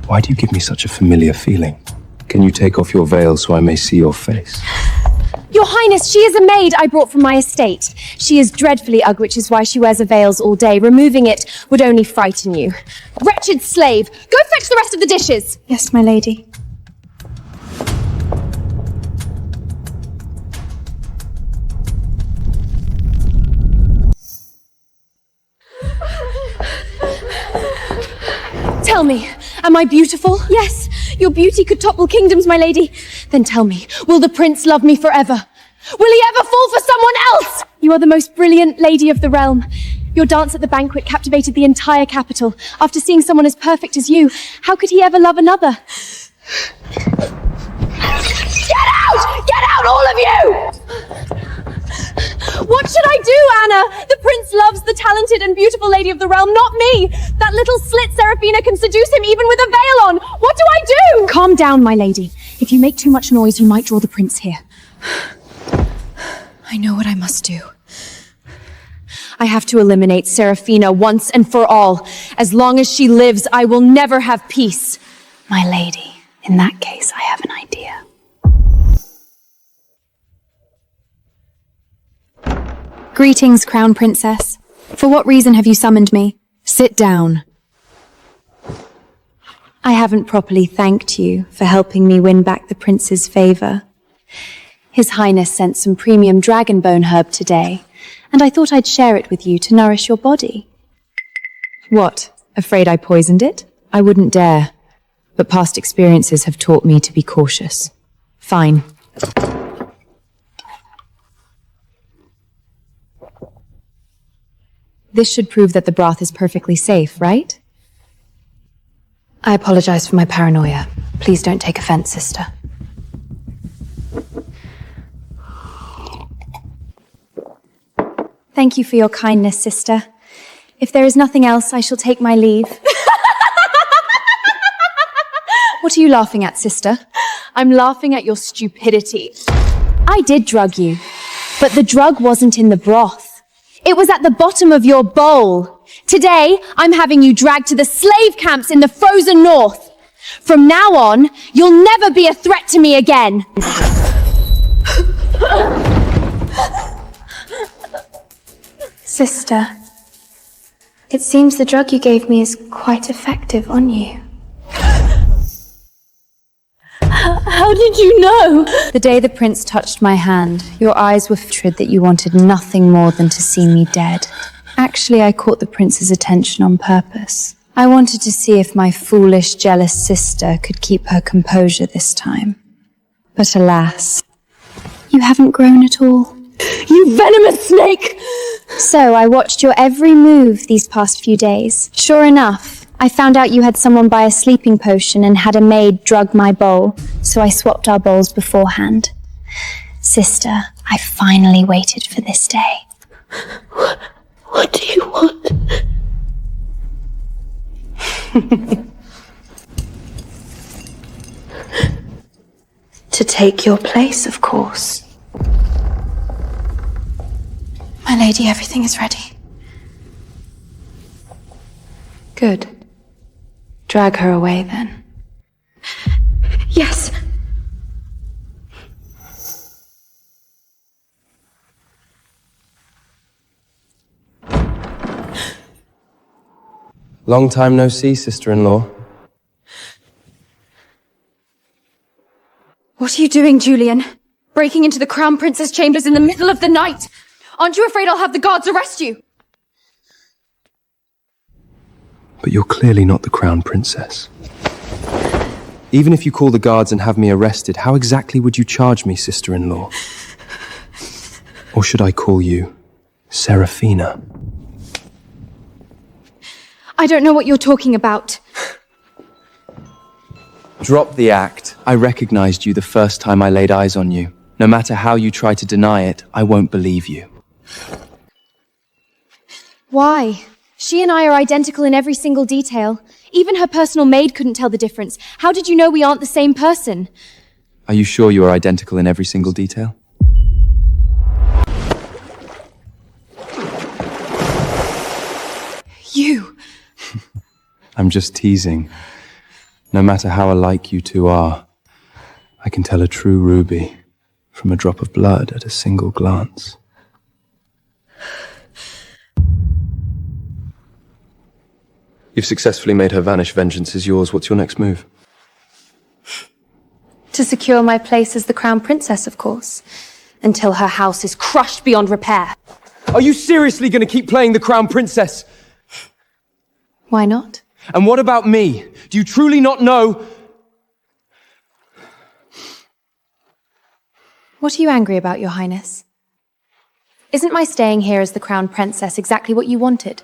Why do you give me such a familiar feeling? Can you take off your veil so I may see your face? Your Highness, she is a maid I brought from my estate. She is dreadfully ugly, which is why she wears a veil all day. Removing it would only frighten you. Wretched slave! Go fetch the rest of the dishes! Yes, my lady. Tell me, am I beautiful? Yes, your beauty could topple kingdoms, my lady. Then tell me, will the prince love me forever? Will he ever fall for someone else? You are the most brilliant lady of the realm. Your dance at the banquet captivated the entire capital. After seeing someone as perfect as you, how could he ever love another? Get out! Get out, all of you! What should I do, Anna? The prince loves the talented and beautiful lady of the realm, not me. That little slit Seraphina can seduce him even with a veil on. What do I do? Calm down, my lady. If you make too much noise, you might draw the prince here. I know what I must do. I have to eliminate Seraphina once and for all. As long as she lives, I will never have peace. My lady, in that case, I have an idea. Greetings, Crown Princess. For what reason have you summoned me? Sit down. I haven't properly thanked you for helping me win back the prince's favor. His Highness sent some premium dragon bone herb today, and I thought I'd share it with you to nourish your body. What? Afraid I poisoned it? I wouldn't dare. But past experiences have taught me to be cautious. Fine. This should prove that the broth is perfectly safe, right? I apologize for my paranoia. Please don't take offense, sister. Thank you for your kindness, sister. If there is nothing else, I shall take my leave. What are you laughing at, sister? I'm laughing at your stupidity. I did drug you, but the drug wasn't in the broth. It was at the bottom of your bowl. Today, I'm having you dragged to the slave camps in the frozen north. From now on, you'll never be a threat to me again. Sister, it seems the drug you gave me is quite effective on you. How did you know? The day the prince touched my hand, your eyes were fitted that you wanted nothing more than to see me dead. Actually, I caught the prince's attention on purpose. I wanted to see if my foolish, jealous sister could keep her composure this time. But alas, You haven't grown at all. you venomous snake! So I watched your every move these past few days. Sure enough, I found out you had someone buy a sleeping potion and had a maid drug my bowl, so I swapped our bowls beforehand. Sister, I finally waited for this day. What do you want? To take your place, of course. My lady, everything is ready. Good. Drag her away, then. Yes. Long time no see, sister-in-law. What are you doing, Julian? Breaking into the Crown Prince's chambers in the middle of the night? Aren't you afraid I'll have the guards arrest you? But you're clearly not the Crown Princess. Even if you call the guards and have me arrested, how exactly would you charge me, sister-in-law? Or should I call you Seraphina? I don't know what you're talking about. Drop the act. I recognized you the first time I laid eyes on you. No matter how you try to deny it, I won't believe you. Why? She and I are identical in every single detail. Even her personal maid couldn't tell the difference. How did you know we aren't the same person? Are you sure you are identical in every single detail? You! I'm just teasing. No matter how alike you two are, I can tell a true ruby from a drop of blood at a single glance. You've successfully made her vanish. Vengeance is yours. What's your next move? To secure my place as the Crown Princess, of course. Until her house is crushed beyond repair. Are you seriously going to keep playing the Crown Princess? Why not? And what about me? Do you truly not know? What are you angry about, Your Highness? Isn't my staying here as the Crown Princess exactly what you wanted?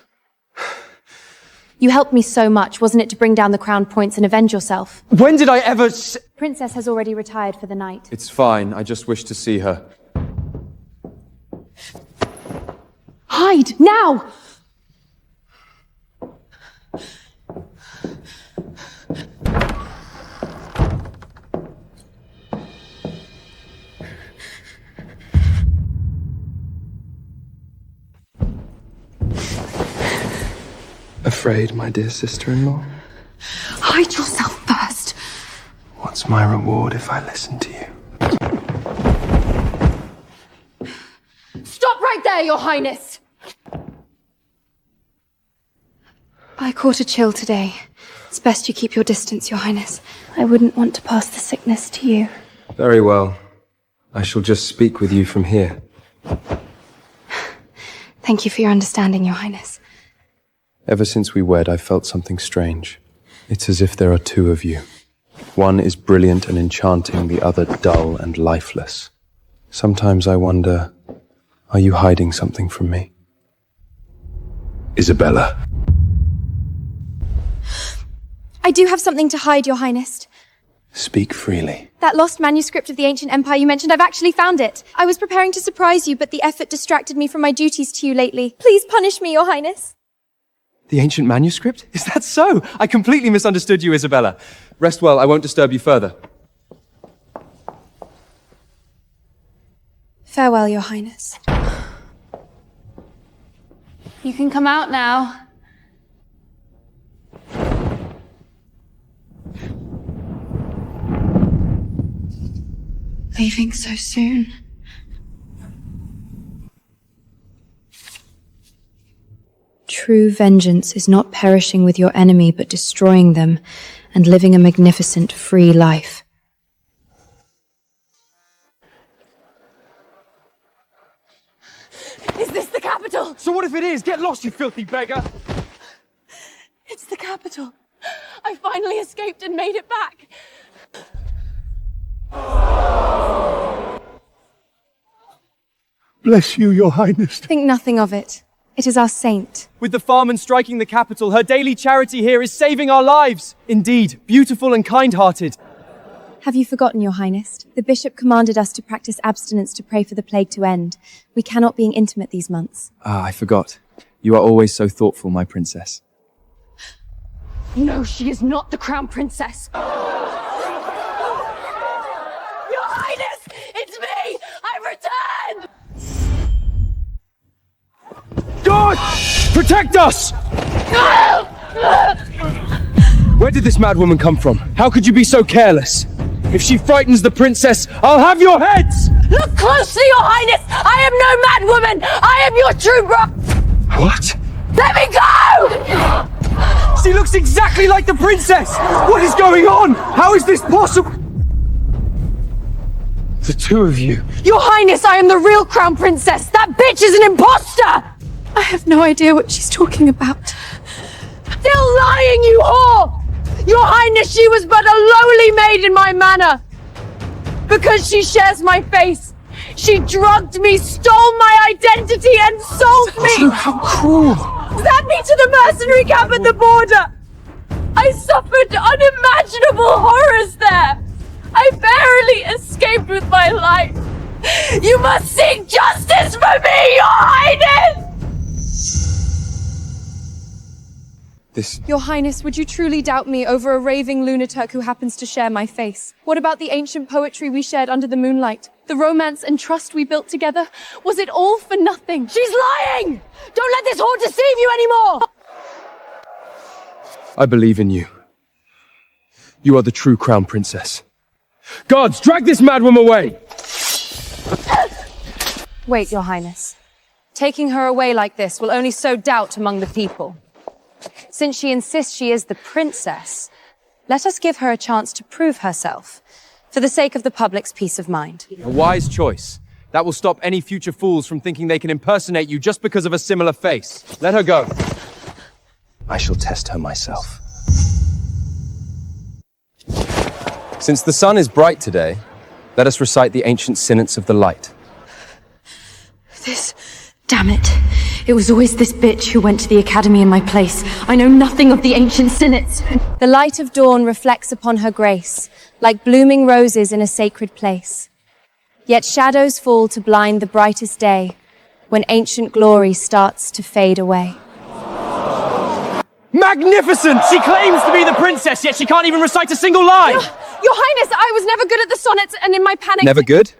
You helped me so much, wasn't it, to bring down the crown points and avenge yourself? When did I ever Princess has already retired for the night. It's fine. I just wish to see her. Hide, now! Afraid, my dear sister-in-law? Hide yourself first. What's my reward if I listen to you? Stop right there, Your Highness! I caught a chill today. It's best you keep your distance, Your Highness. I wouldn't want to pass the sickness to you. Very well. I shall just speak with you from here. Thank you for your understanding, Your Highness. Ever since we wed, I've felt something strange. It's as if there are two of you. One is brilliant and enchanting, the other dull and lifeless. Sometimes I wonder, are you hiding something from me? Isabella. I do have something to hide, Your Highness. Speak freely. That lost manuscript of the ancient empire you mentioned, I've actually found it. I was preparing to surprise you, but the effort distracted me from my duties to you lately. Please punish me, Your Highness. The ancient manuscript? Is that so? I completely misunderstood you, Isabella. Rest well, I won't disturb you further. Farewell, Your Highness. You can come out now. Leaving so soon. True vengeance is not perishing with your enemy, but destroying them and living a magnificent, free life. Is this the capital? So what if it is? Get lost, you filthy beggar! It's the capital. I finally escaped and made it back. Bless you, Your Highness. Think nothing of it. It is our saint. With the farman striking the capital, her daily charity here is saving our lives. Indeed, beautiful and kind-hearted. Have you forgotten, Your Highness? The bishop commanded us to practice abstinence to pray for the plague to end. We cannot be intimate these months. Ah, I forgot. You are always so thoughtful, my princess. No, she is not the Crown Princess. Your Highness, it's me! I've returned! God! Protect us! Where did this madwoman come from? How could you be so careless? If she frightens the princess, I'll have your heads! Look closely, Your Highness! I am no madwoman! I am your true bride! What? Let me go! She looks exactly like the princess! What is going on? How is this possible? The two of you. Your Highness, I am the real Crown Princess! That bitch is an imposter! I have no idea what she's talking about. Still lying, you whore! Your Highness, she was but a lowly maid in my manor. Because she shares my face, she drugged me, stole my identity, and sold me! How cruel! Sent me to the mercenary camp at the border! I suffered unimaginable horrors there! I barely escaped with my life! You must seek justice for me, Your Highness! Your Highness, would you truly doubt me over a raving lunatic who happens to share my face? What about the ancient poetry we shared under the moonlight? The romance and trust we built together? Was it all for nothing? She's lying! Don't let this whore deceive you anymore! I believe in you. You are the true Crown Princess. Guards, drag this madwoman away! Wait, Your Highness. Taking her away like this will only sow doubt among the people. Since she insists she is the princess, let us give her a chance to prove herself, for the sake of the public's peace of mind. A wise choice. That will stop any future fools from thinking they can impersonate you just because of a similar face. Let her go. I shall test her myself. Since the sun is bright today, let us recite the ancient sentence of the light. Damn it. It was always this bitch who went to the academy in my place. I know nothing of the ancient sonnets. The light of dawn reflects upon her grace, like blooming roses in a sacred place. Yet shadows fall to blind the brightest day, when ancient glory starts to fade away. Magnificent! She claims to be the princess, yet she can't even recite a single line! Your Highness, I was never good at the sonnets, and in my panic... Never good?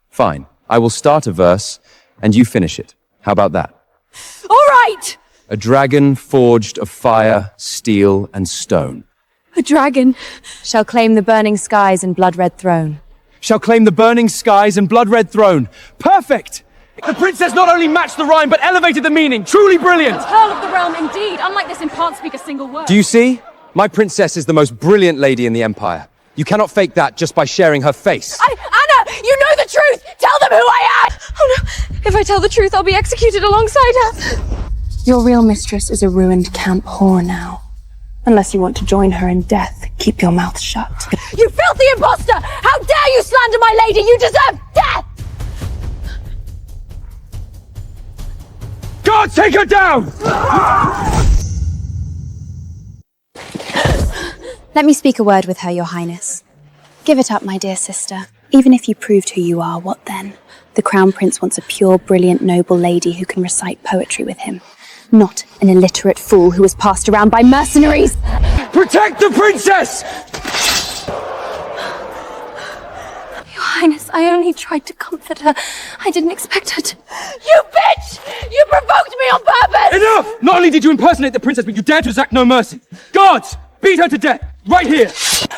Fine. I will start a verse, and you finish it. How about that? All right! A dragon forged of fire, steel, and stone. A dragon shall claim the burning skies and blood-red throne. Shall claim the burning skies and blood-red throne. Perfect! The princess not only matched the rhyme, but elevated the meaning. Truly brilliant! Pearl of the realm, indeed. Unlike this, can't speak a single word. Do you see? My princess is the most brilliant lady in the Empire. You cannot fake that just by sharing her face. Anna, you know the truth! Tell them who I am! Oh no, if I tell the truth, I'll be executed alongside her. Your real mistress is a ruined camp whore now. Unless you want to join her in death, keep your mouth shut. You filthy imposter! How dare you slander my lady! You deserve death! Guards, take her down! Let me speak a word with her, Your Highness. Give it up, my dear sister. Even if you proved who you are, what then? The Crown Prince wants a pure, brilliant, noble lady who can recite poetry with him. Not an illiterate fool who was passed around by mercenaries! Protect the princess! Your Highness, I only tried to comfort her. I didn't expect her to... You bitch! You provoked me on purpose! Enough! Not only did you impersonate the princess, but you dared to exact no mercy. Guards! Beat her to death! Right here!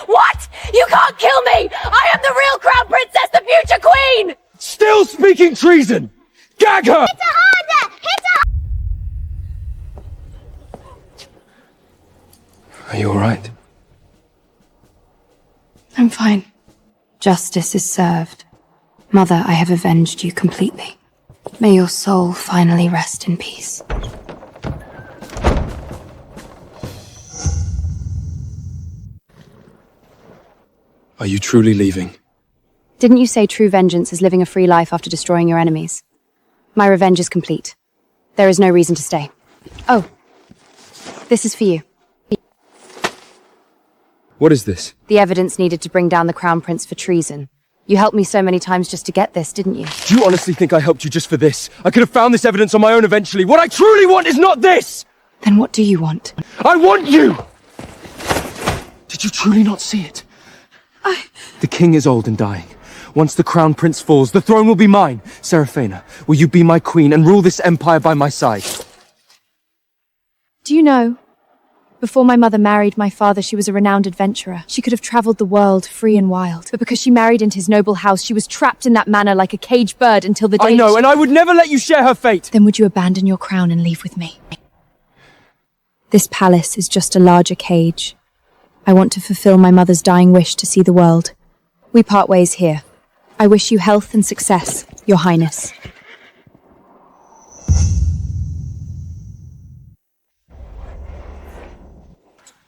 What? You can't kill me! I am the real Crown Princess, the future Queen! Still speaking treason! Gag her! Hit her harder! Hit her! Are you all right? I'm fine. Justice is served. Mother, I have avenged you completely. May your soul finally rest in peace. Are you truly leaving? Didn't you say true vengeance is living a free life after destroying your enemies? My revenge is complete. There is no reason to stay. Oh, this is for you. What is this? The evidence needed to bring down the Crown Prince for treason. You helped me so many times just to get this, didn't you? Do you honestly think I helped you just for this? I could have found this evidence on my own eventually. What I truly want is not this! Then what do you want? I want you! Did you truly not see it? The king is old and dying. Once the crown prince falls, the throne will be mine. Seraphina, will you be my queen and rule this empire by my side? Do you know? Before my mother married my father, she was a renowned adventurer. She could have traveled the world free and wild. But because she married into his noble house, she was trapped in that manor like a caged bird until the day... I know, and I would never let you share her fate! Then would you abandon your crown and leave with me? This palace is just a larger cage. I want to fulfill my mother's dying wish to see the world. We part ways here. I wish you health and success, Your Highness.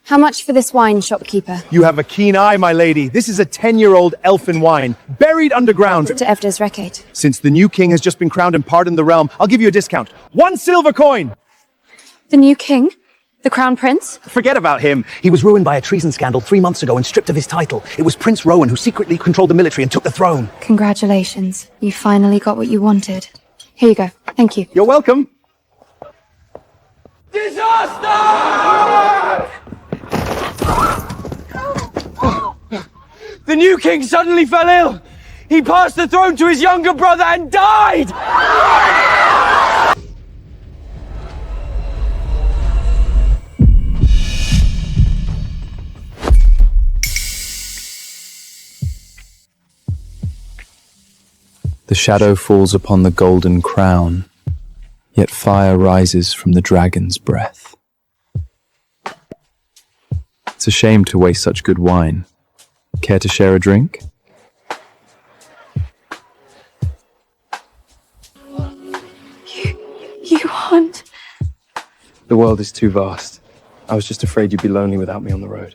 How much for this wine, shopkeeper? You have a keen eye, my lady. This is a 10-year-old elfin wine, buried underground. To Evda's Recate. Since the new king has just been crowned and pardoned the realm, I'll give you a discount. 1 silver coin! The new king? The Crown Prince? Forget about him. He was ruined by a treason scandal 3 months ago and stripped of his title. It was Prince Rowan who secretly controlled the military and took the throne. Congratulations. You finally got what you wanted. Here you go. Thank you. You're welcome. Disaster! The new king suddenly fell ill. He passed the throne to his younger brother and died! The shadow falls upon the golden crown, yet fire rises from the dragon's breath. It's a shame to waste such good wine. Care to share a drink? You aren't. The world is too vast. I was just afraid you'd be lonely without me on the road.